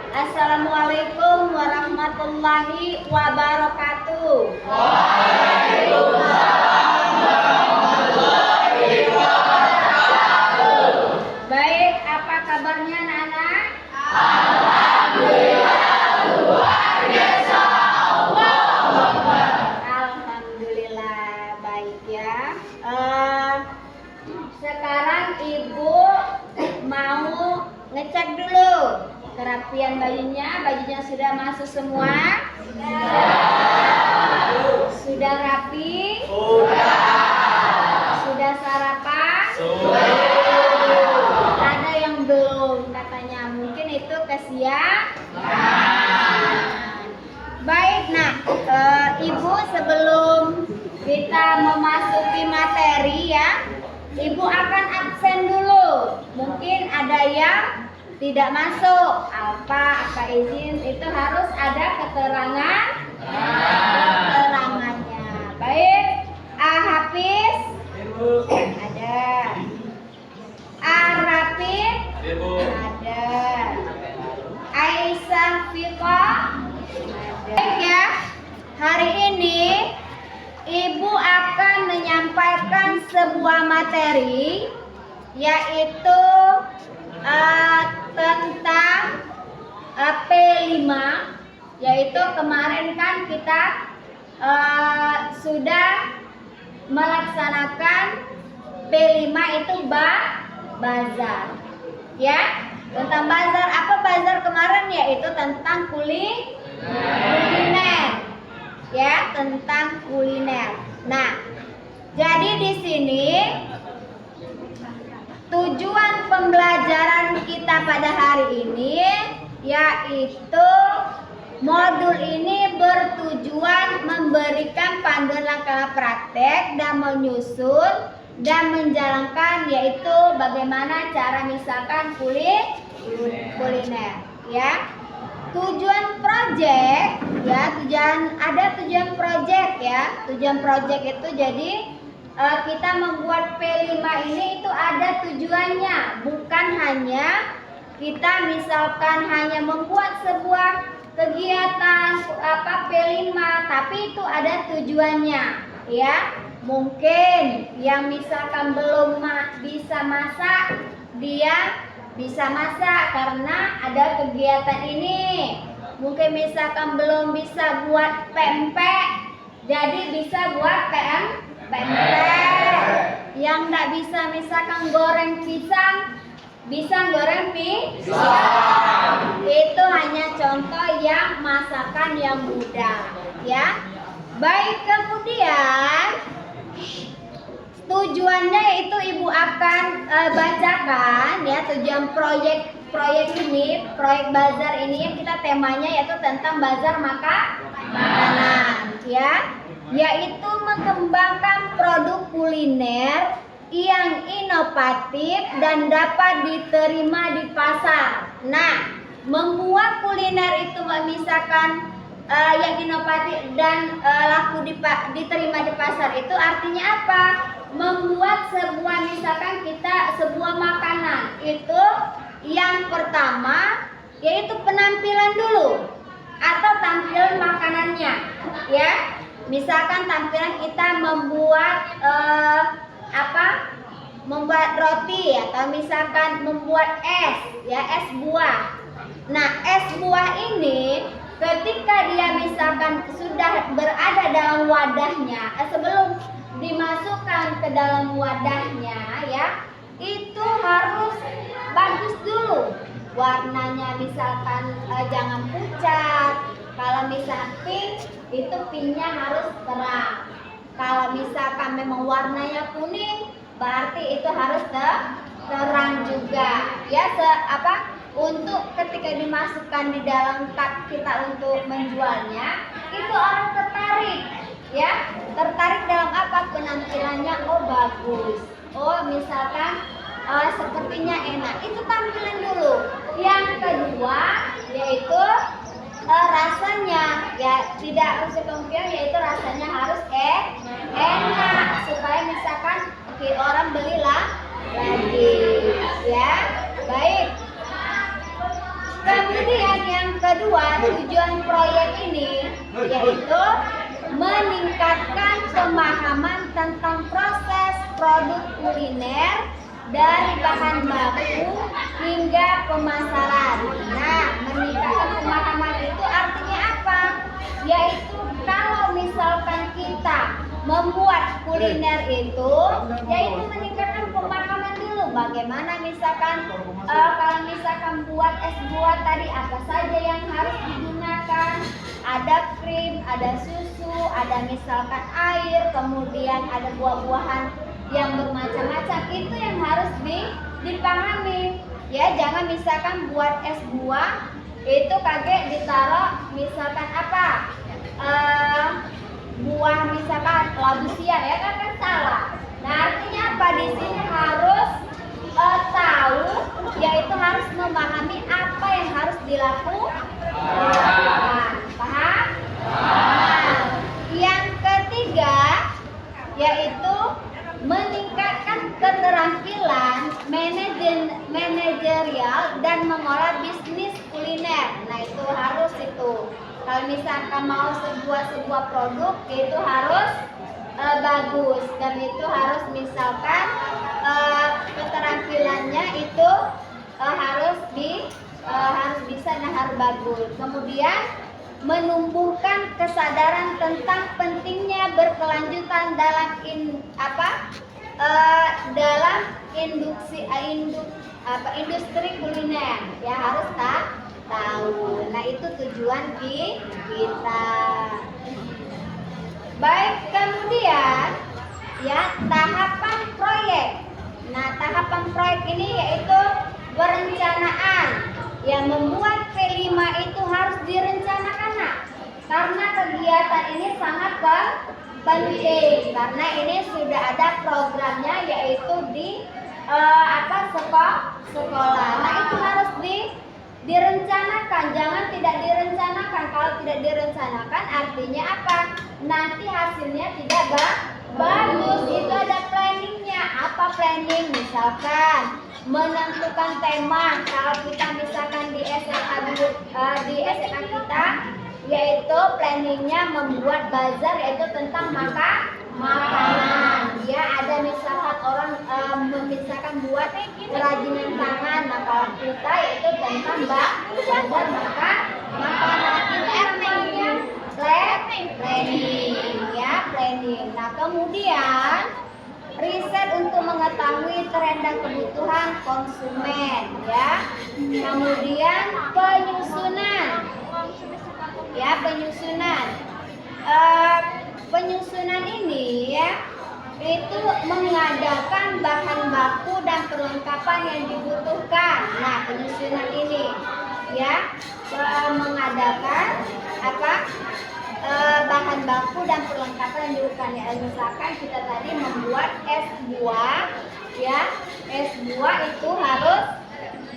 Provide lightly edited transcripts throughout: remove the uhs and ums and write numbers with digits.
Assalamualaikum warahmatullahi wabarakatuh. Baik, apa kabarnya anak-anak? Alhamdulillah baik ya. Sekarang ibu mau ngecek dulu kerapian bajunya sudah masuk semua? Sudah rapi? Sudah sarapan? Ada yang belum katanya, mungkin itu kesiangan. Baik, nah ibu sebelum kita memasuki materi ya, ibu akan absen dulu. Mungkin ada yang tidak masuk, apa izin, itu harus ada keterangannya. Baik, Hafiz ada, Arafin ada, Aisyah Fiqa ada. Baik ya, hari ini ibu akan menyampaikan sebuah materi, yaitu tentang P5, yaitu kemarin kan kita sudah melaksanakan P5 itu bazar ya, tentang bazar. Apa bazar kemarin? Yaitu tentang kuliner ya, tentang kuliner. Nah, jadi di sini tujuan pembelajaran kita pada hari ini yaitu modul ini bertujuan memberikan panduan langkah praktek dan menyusun dan menjalankan, yaitu bagaimana cara misalkan kuliner ya. Tujuan project ya, ada tujuan project ya. Tujuan project itu jadi kita membuat P5 ini itu ada tujuannya, bukan hanya kita misalkan hanya membuat sebuah kegiatan P5, tapi itu ada tujuannya ya. Mungkin yang misalkan belum bisa masak, dia bisa masak karena ada kegiatan ini. Mungkin misalkan belum bisa buat pempek, jadi bisa buat pempek. Yang nggak bisa misalkan goreng pisang, bisa goreng pisang. Itu hanya contoh yang masakan yang mudah ya. Baik, kemudian tujuannya itu ibu akan bacakan ya. Tujuan proyek ini, proyek bazar ini yang kita temanya yaitu tentang bazar makanan ya, yaitu mengembangkan produk kuliner yang inovatif dan dapat diterima di pasar. Nah, membuat kuliner itu misalkan yang inovatif dan laku diterima di pasar itu artinya apa? Membuat sebuah misalkan kita sebuah makanan itu yang pertama yaitu penampilan dulu atau tampilan makanannya ya. Misalkan tampilan kita membuat membuat roti atau misalkan membuat es ya, es buah. Nah, es buah ini ketika dia misalkan sudah berada dalam wadahnya, sebelum dimasukkan ke dalam wadahnya ya, itu harus bagus dulu warnanya. Misalkan jangan pucat. Kalau misalkan pink, itu pinknya harus terang. Kalau misalkan memang warnanya kuning, berarti itu harus terang juga ya. Untuk ketika dimasukkan di dalam cup kita untuk menjualnya, itu orang tertarik ya. Tertarik dalam apa? Penampilannya, oh bagus, oh misalkan sepertinya enak. Itu tampilan dulu. Yang kedua yaitu rasanya ya, tidak harus kemungkinan, yaitu rasanya harus enak supaya misalkan orang belilah lagi ya. Baik, kemudian yang kedua, tujuan proyek ini yaitu meningkatkan pemahaman tentang proses produk kuliner dari bahan baku hingga pemasaran. Nah, meningkatkan pemahaman itu artinya apa? Yaitu kalau misalkan kita membuat kuliner itu, yaitu meningkatkan pemahaman dulu. Bagaimana misalkan kalau misalkan buat es buah tadi, apa saja yang harus digunakan? Ada krim, ada susu, ada misalkan air, kemudian ada buah-buahan yang bermacam-macam. Itu yang harus dipahami. Ya, jangan misalkan buat es buah itu kaget ditaruh misalkan apa? Buah misalkan labu siam, ya kan salah. Nah, artinya apa? Di sini harus tahu, yaitu harus memahami apa yang harus dilakukan. Paham? Nah, yang ketiga yaitu meningkatkan keterampilan manajerial dan mengolah bisnis kuliner. Nah, itu harus itu. Kalau misalkan mau sebuah produk itu harus bagus, dan itu harus misalkan keterampilannya itu harus bisa dan harus bagus. Kemudian menumbuhkan kesadaran tentang pentingnya berkelanjutan dalam industri kuliner, ya harus tahu. Nah, itu tujuan kita. Baik, kemudian ya tahapan proyek. Nah, tahapan proyek ini yaitu perencanaan. Yang membuat P5 itu harus direncanakan, nah, karena kegiatan ini sangat penting, karena ini sudah ada programnya yaitu di sekolah. Nah, itu harus direncanakan, jangan tidak direncanakan. Kalau tidak direncanakan artinya apa? Nanti hasilnya tidak bagus. Itu ada planningnya. Apa planning? Misalkan menentukan tema. Kalau kita misalkan di SMA kita, yaitu planningnya membuat bazar, yaitu tentang makanan. Ya, ada misalkan orang misalkan buat kerajinan tangan. Nah, kalau kita yaitu tentang bazar makanan. Ini namanya planning, ya planning. Nah, kemudian riset untuk mengetahui tren dan kebutuhan konsumen, ya. Kemudian penyusunan, ya penyusunan ini ya itu mengadakan bahan baku dan perlengkapan yang dibutuhkan. Nah, penyusunan ini ya mengadakan bahan baku dan perlengkapan yang dibutuhkan. Ya, misalkan kita tadi membuat es buah, ya es buah itu harus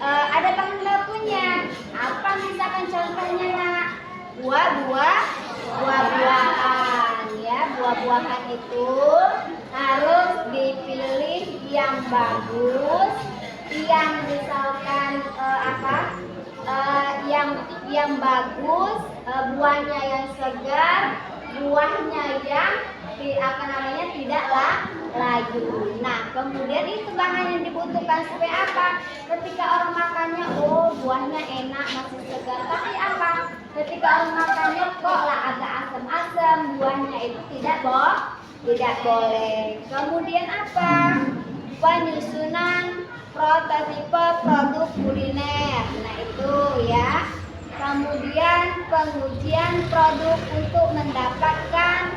ada bahan bakunya. Apa misalkan contohnya, nak? Buah-buahan, ya buah-buahan itu harus dipilih yang bagus, yang misalkan yang bagus, buahnya yang segar, buahnya yang tidaklah layu. Nah, kemudian itu bahan yang dibutuhkan supaya apa? Ketika orang makannya, oh buahnya enak, masih segar. Tapi apa? Ketika orang makannya kok lah agak asam-asam, buahnya itu tidak boleh. Kemudian apa? Penyusunan prototipe produk kuliner. Nah, itu ya. Kemudian pengujian produk untuk mendapatkan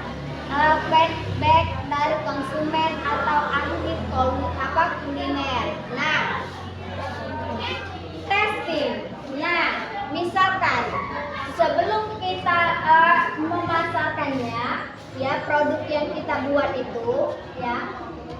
feedback dari konsumen atau ahli kuliner. Nah, testing. Nah, misalkan sebelum kita memasarkannya, ya produk yang kita buat itu, ya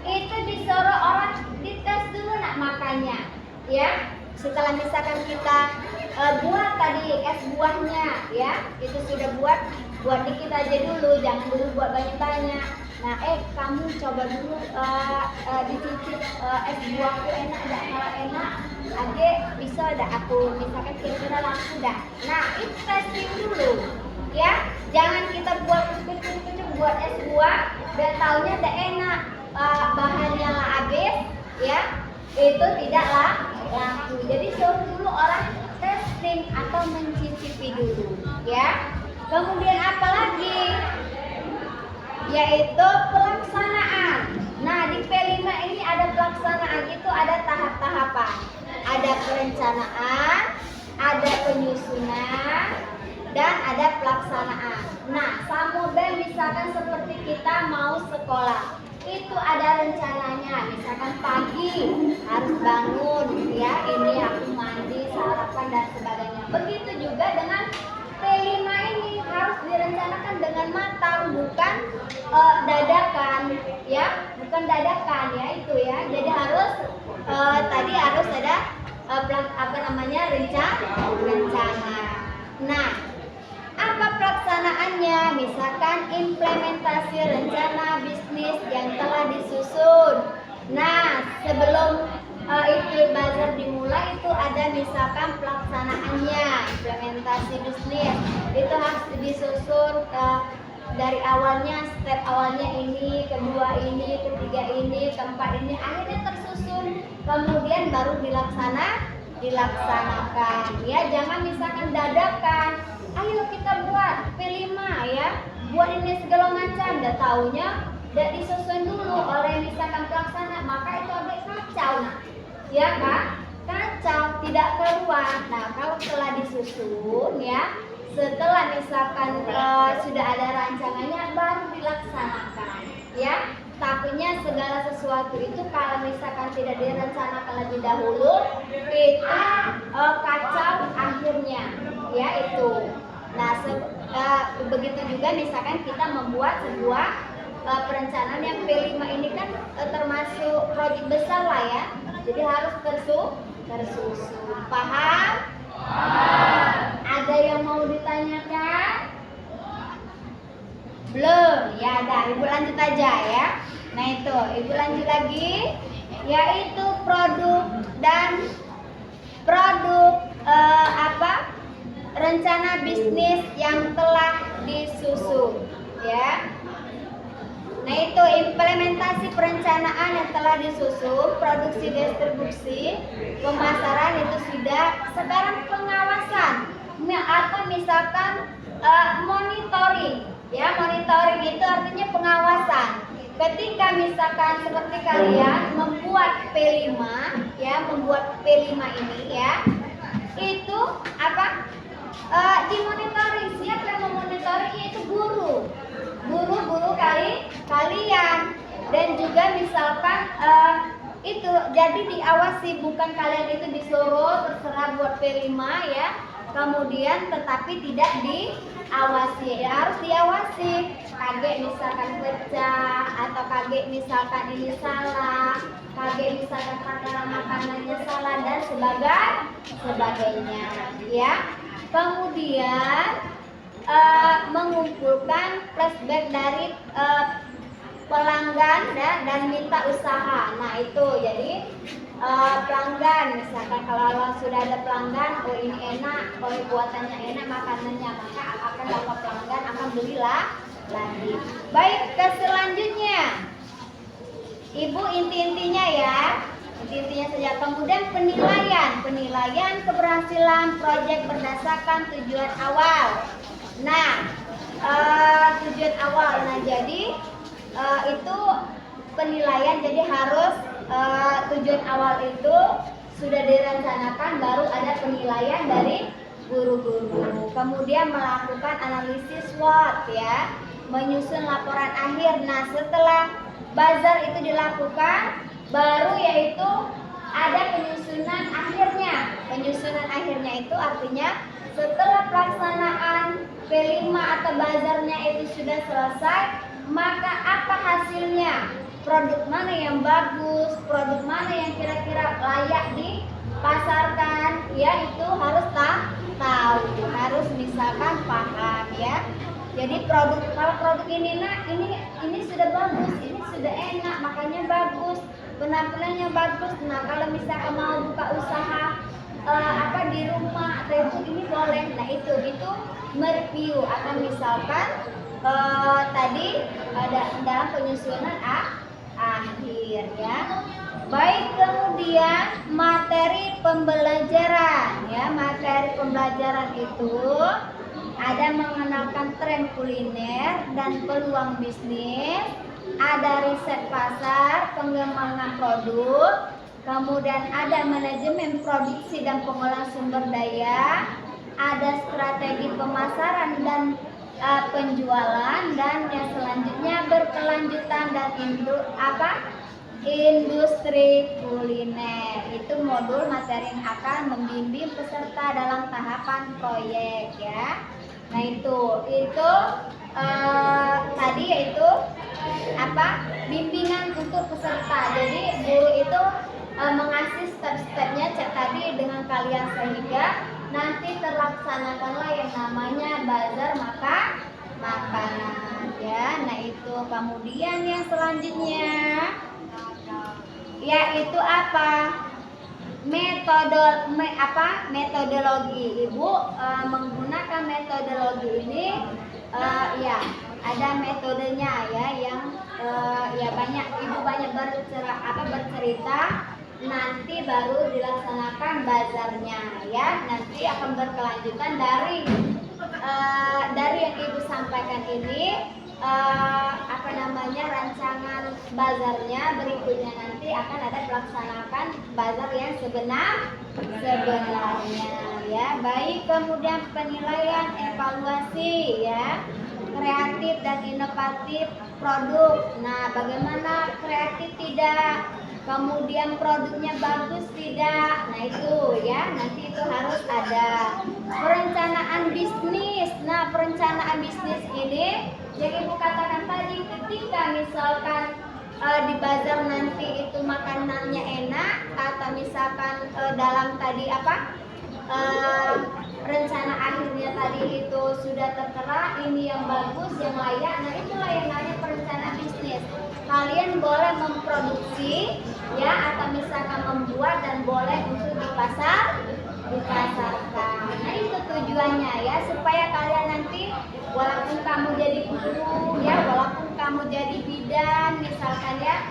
itu disuruh orang dites dulu nak makannya, ya. Setelah misalkan kita buat tadi es buahnya ya, itu sudah buat dikit aja dulu, jangan dulu buat banyak-banyak. Nah, kamu coba dulu dicicip es buahku enak dah, kalau enak Ade bisa dah aku misalkan kira-kira laku dah. Nah, itu testing dulu ya, jangan kita buat kucuk-kucuk buat es buah dan taunya dah enak, bahannya lah habis ya, itu tidaklah laku. Jadi suruh dulu orang testing atau mencicipi dulu ya. Kemudian apa lagi? Yaitu pelaksanaan. Nah, di P5 ini ada pelaksanaan, itu ada tahap-tahapan. Ada perencanaan, ada penyusunan, dan ada pelaksanaan. Nah, Samobel misalkan seperti kita mau sekolah, itu ada rencananya. Misalkan pagi harus bangun ya, ini aku mandi, sarapan dan sebagainya. Begitu juga dengan P5 ini harus direncanakan dengan matang, bukan dadakan ya, bukan dadakan ya, itu ya. Jadi harus tadi harus ada rencana. Nah, apa pelaksanaannya? Misalkan implementasi rencana bisnis yang telah disusun. Nah, sebelum itu bazar dimulai, itu ada misalkan pelaksanaannya, implementasi bisnis itu harus disusun dari awalnya, step awalnya ini, kedua ini, ketiga ini, keempat ini, akhirnya tersusun, kemudian baru dilaksanakan ya. Jangan misalkan dadakan, ayo kita buat P5 ya, buat ini segala macam, dan taunya tidak disusun dulu oleh misalkan pelaksana, maka itu agak kacau. Nah, ya kan, kacau, tidak keluar. Nah, kalau telah disusun ya, setelah misalkan sudah ada rancangannya, baru dilaksanakan ya. Takutnya segala sesuatu itu kalau misalkan tidak direncanakan lebih dahulu, itu kacau akhirnya ya itu. Nah, begitu juga misalkan kita membuat sebuah perencanaan yang P5 ini kan termasuk proyek besar lah ya, jadi harus tersusun. Paham? Ada yang mau ditanyakan? Belum? Ya dah, Ibu lanjut aja ya. Nah itu, Ibu lanjut lagi, yaitu rencana bisnis yang telah disusun ya. Nah itu implementasi perencanaan yang telah disusun, produksi, distribusi, pemasaran itu sudah. Sekarang pengawasan atau misalkan monitoring ya, monitoring itu artinya pengawasan. Ketika misalkan seperti kalian membuat P5 ya, membuat P5 ini ya, itu apa? Dimonitoring. Siapa yang memonitoring? Yaitu guru kalian, dan juga misalkan itu jadi diawasi, bukan kalian itu disuruh terserah buat P5 ya, kemudian tetapi tidak diawasi ya, harus diawasi. Kaget misalkan pecah, atau kaget misalkan ini salah, kaget misalkan takaran makanannya salah dan sebagainya ya. Kemudian mengumpulkan flashback dari pelanggan dan minta usaha. Nah itu jadi pelanggan, misalkan kalau sudah ada pelanggan, oh ini enak, oh ini buatannya enak, makanannya, maka akan dapat pelanggan, akan belilah lagi. Baik, ke selanjutnya Ibu, inti-intinya ya, inti-intinya saja. Kemudian penilaian keberhasilan proyek berdasarkan tujuan awal. Nah, tujuan awal. Nah, jadi itu penilaian. Jadi harus tujuan awal itu sudah direncanakan, baru ada penilaian dari guru-guru. Kemudian melakukan analisis SWOT ya, menyusun laporan akhir. Nah, setelah bazar itu dilakukan, baru yaitu ada penyusunan akhirnya. Penyusunan akhirnya itu artinya setelah pelaksanaan P5 atau bazarnya itu sudah selesai, maka apa hasilnya? Produk mana yang bagus, produk mana yang kira-kira layak dipasarkan, ya itu harus harus misalkan paham ya. Jadi kalau produk ini nak, ini sudah bagus, ini sudah enak, makanya bagus, penampilannya bagus. Nah kalau misalkan mau buka usaha di rumah atau ini boleh. Nah itu mereview atau misalkan tadi ada dalam penyusunan akhir ya. Baik, kemudian materi pembelajaran ya. Materi pembelajaran itu ada mengenalkan tren kuliner dan peluang bisnis, ada riset pasar, pengembangan produk, kemudian ada manajemen produksi dan pengolahan sumber daya, ada strategi pemasaran dan penjualan, dan yang selanjutnya berkelanjutan dan industri kuliner. Itu modul materi yang akan membimbing peserta dalam tahapan proyek ya. Nah itu tadi yaitu bimbingan untuk peserta. Jadi guru itu mengasih step-stepnya tadi dengan kalian sehingga nanti terlaksanakanlah yang namanya bazar makanan ya. Nah itu kemudian yang selanjutnya yaitu metodologi. Ibu menggunakan metodologi ini ada metodenya ya, yang ibu banyak bercerita, nanti baru dilaksanakan bazarnya ya. Nanti akan berkelanjutan dari yang ibu sampaikan ini, rancangan bazarnya berikutnya nanti akan ada melaksanakan bazar yang sebenarnya ya. Baik, kemudian penilaian evaluasi ya, kreatif dan inovatif produk. Nah bagaimana kreatif tidak, kemudian produknya bagus tidak, nah itu ya, nanti itu harus ada. Perencanaan bisnis. Nah perencanaan bisnis ini yang ibu katakan tadi, ketika misalkan di bazar nanti itu makanannya enak, atau misalkan dalam tadi rencana akhirnya tadi itu sudah tertera, ini yang bagus, yang layak. Nah itulah yang namanya perencanaan bisnis. Kalian boleh memproduksi ya, atau misalkan membuat, dan boleh untuk dipasarkan. Nah itu tujuannya ya, supaya kalian nanti walaupun kamu jadi guru ya, walaupun kamu jadi bidan misalkan ya,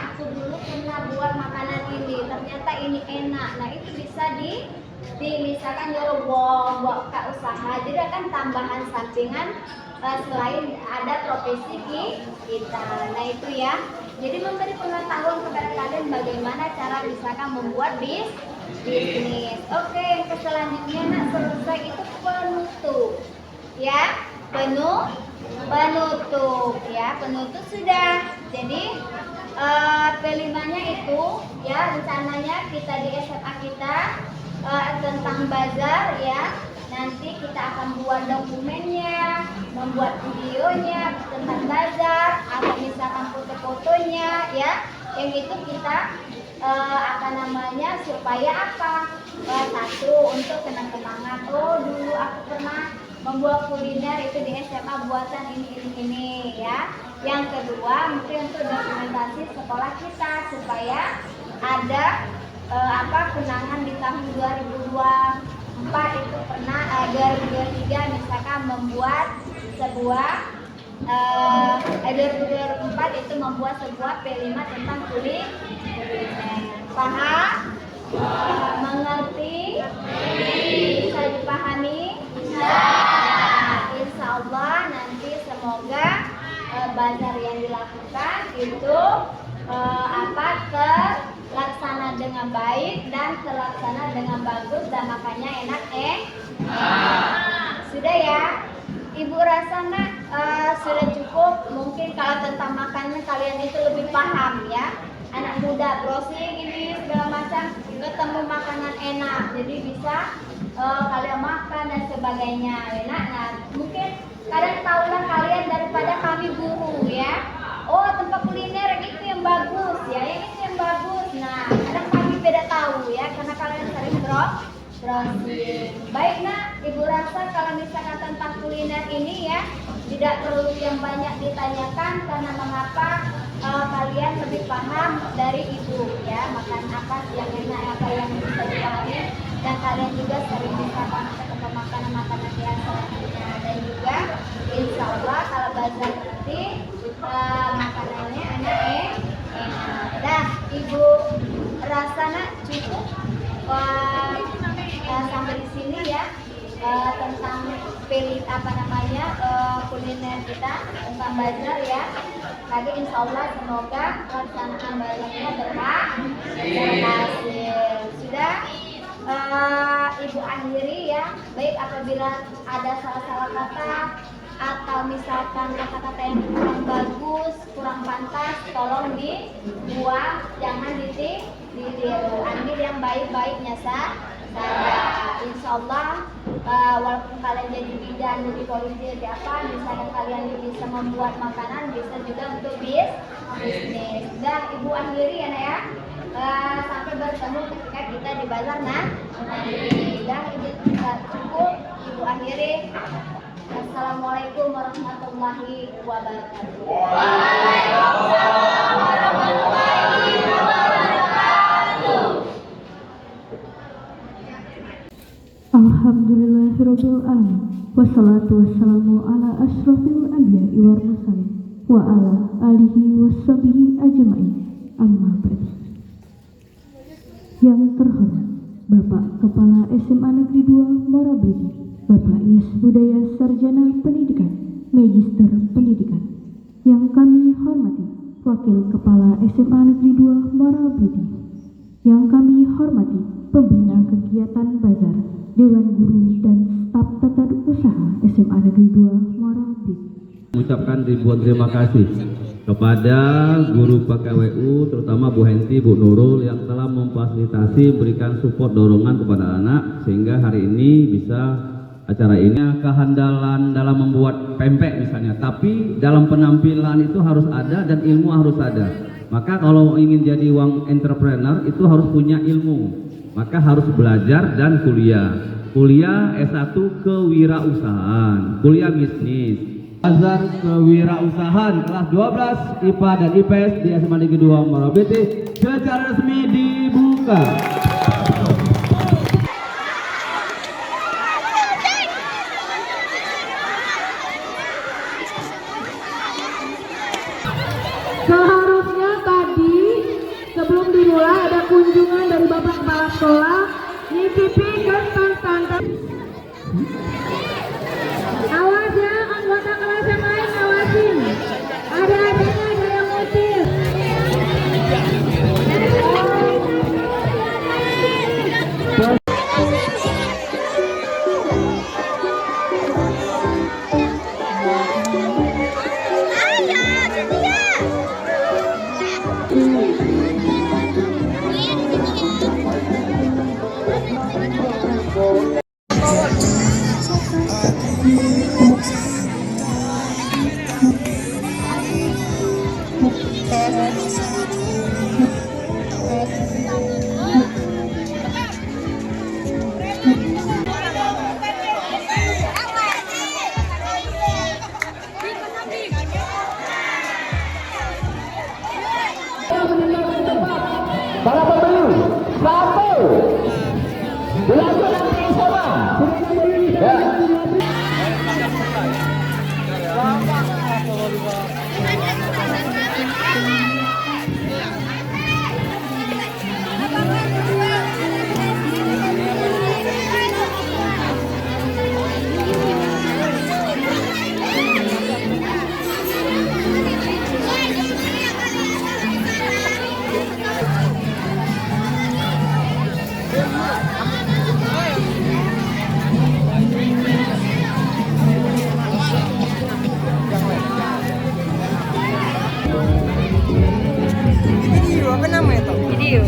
aku dulu pernah buat makanan ini, ternyata ini enak. Nah itu bisa misalkan buat usaha, jadi akan tambahan sampingan selain ada profesi kita. Nah itu ya, jadi memberi pengetahuan kepada kalian bagaimana cara misalkan membuat bisnis. Oke, yang selanjutnya selesai itu penutup ya, penutup ya, penutup sudah. Jadi P5-nya itu ya, rencananya kita di SMA kita tentang bazar ya. Nanti kita akan buat dokumennya, membuat videonya tentang bazar, atau misalkan foto-fotonya ya. Yang itu kita supaya satu, untuk kenang-kenangan. Oh dulu aku pernah membuat kuliner itu di SMA, buatan ini ya. Yang kedua mungkin untuk dokumentasi sekolah kita, supaya ada kenangan di tahun 2024 itu pernah 2023 misalkan membuat sebuah 2024 itu membuat sebuah P5 tentang kuliner. Paham? Mengerti? Bisa dipahami? Insya Allah nanti semoga bazar yang dilakukan itu terlaksana dengan baik dan terlaksana dengan bagus, dan makanya enak sudah ya. Ibu rasa nak sudah cukup. Mungkin kalau tentang makanan kalian itu lebih paham ya. Anak muda browsing ini segala macam, ketemu makanan enak, jadi bisa kalian makan dan sebagainya enak. Nah mungkin kalian tahulah kalian daripada kami guru ya. Oh tempat kuliner yang itu yang bagus ya, yang itu yang bagus. Nah kadang kami beda tahu ya, karena kalian sering browsing. Baik nak. Ibu rasa kalau misalkan tentang kuliner ini ya tidak perlu yang banyak ditanyakan, karena mengapa kalian lebih paham dari ibu ya, makan apa yang enak, apa yang bisa dipahami, dan kalian juga sering misalkan ketemu makanan-makanan yang selanjutnya. Dan juga insya Allah kalau bazar nanti makanannya enak. Dah ibu rasa nak cukup sampai di sini ya tentang pilih kuliner kita tentang bazar ya. Lagi insya Allah semoga pelaksanaan bazarnya berhasil. Sudah ibu akhiri ya. Baik, apabila ada salah-salah kata atau misalkan kata-kata yang kurang bagus, kurang pantas, tolong dibuang, jangan ditiru. Ambil yang baik-baiknya saja. Insya Allah walaupun kalian jadi bidan, jadi polisi, jadi apa, misalnya kalian bisa membuat makanan, bisa juga untuk bisnis. Dan ibu akhiri ya Nak ya. Sampai bertemu ketika kita di bazar nanti. Dan ibu cukup, ibu akhiri. Assalamualaikum warahmatullahi wabarakatuh. Waalaikumsalam warahmatullahi wabarakatuh. Alhamdulillahirabbil alamin. Wassalatu wassalamu ala asyrofil anbiya'i wal mursalin wa ala alihi washabihi ajmain. Amma ba'du. Yang terhormat Bapak Kepala SMA Negeri 2 Morabedi, Bapak Yas Budaya Sarjana Pendidikan, Magister Pendidikan. Yang kami hormati Wakil Kepala SMA Negeri 2 Morabedi. Yang kami hormati Pembina Kegiatan Bazar, Dewan Guru dan Staf Tata Usaha SMA Negeri 2 Morabedi. Mengucapkan ribuan terima kasih kepada guru PKWU, terutama Bu Henti, Bu Nurul yang telah memfasilitasi, berikan support dorongan kepada anak sehingga hari ini bisa acara ini. Kehandalan dalam membuat pempek misalnya, tapi dalam penampilan itu harus ada dan ilmu harus ada. Maka kalau ingin jadi uang entrepreneur itu harus punya ilmu, maka harus belajar dan kuliah. Kuliah S1 kewirausahaan, kuliah bisnis. Bazar kewirausahaan kelas 12 IPA dan IPS di SMA Negeri 2 Morabedi secara resmi dibuka. Seharusnya tadi sebelum dimulai ada kunjungan dari Bapak Kepala Sekolah nyicipi kentang-kentang. Awas ya, anggota kelas yang lain ngawasin. Ada-adanya ada yang ngutil. Para pembeli, satu, belajar nanti sama. Ya. Video apa namanya tuh? Video.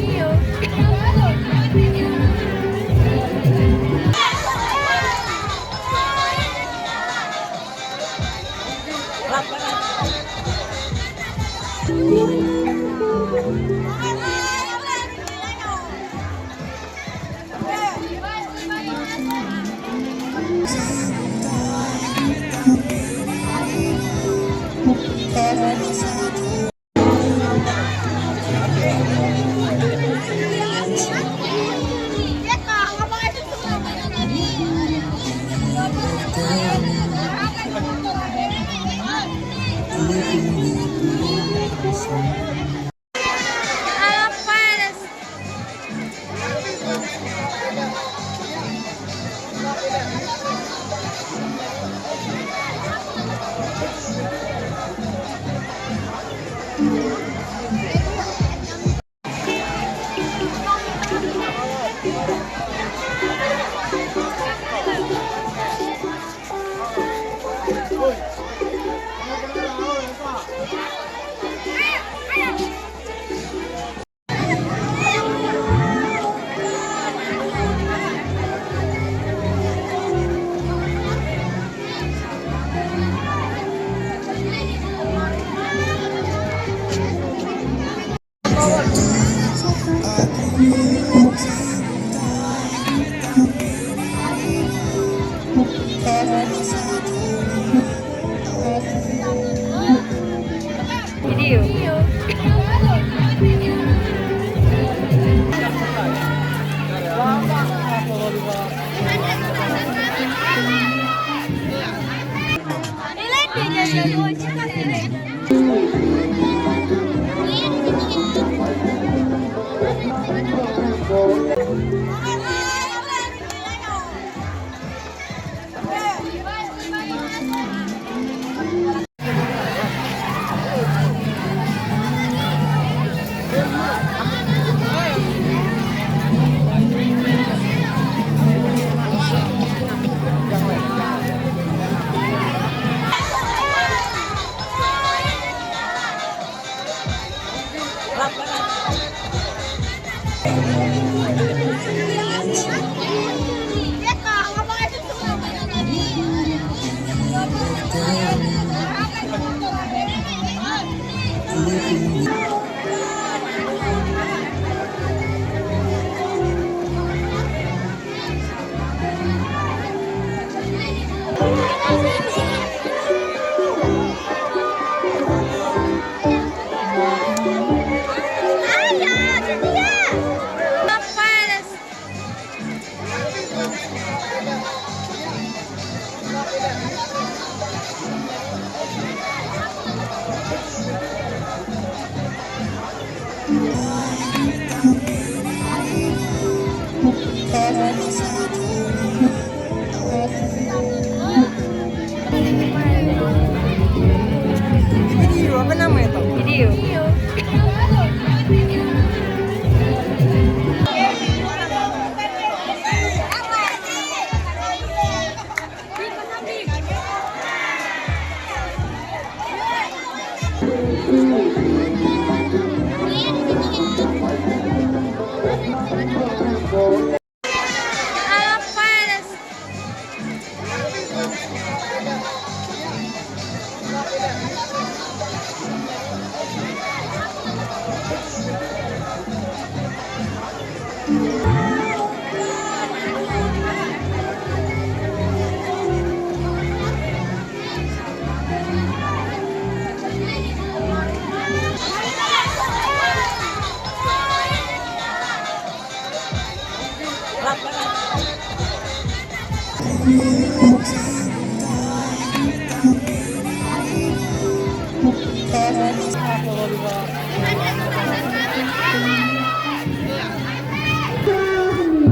Video apa namanya tuh? Video.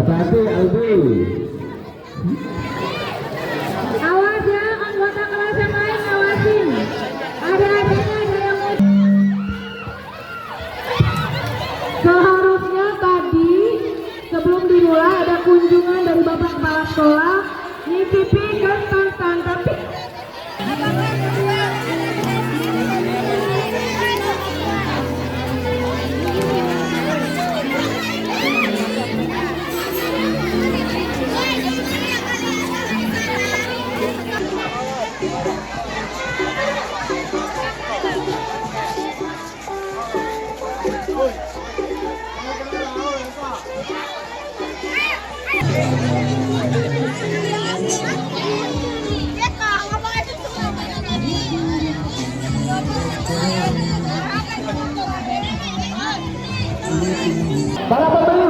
Hati-hati Albi. Awas ya, anggota kelas yang lain ngawasin. Ada-adanya ada yang mau. Seharusnya tadi sebelum dimulai ada kunjungan dari Bapak Kepala Sekolah nyicipi ke stand-stand, tapi Para pembeli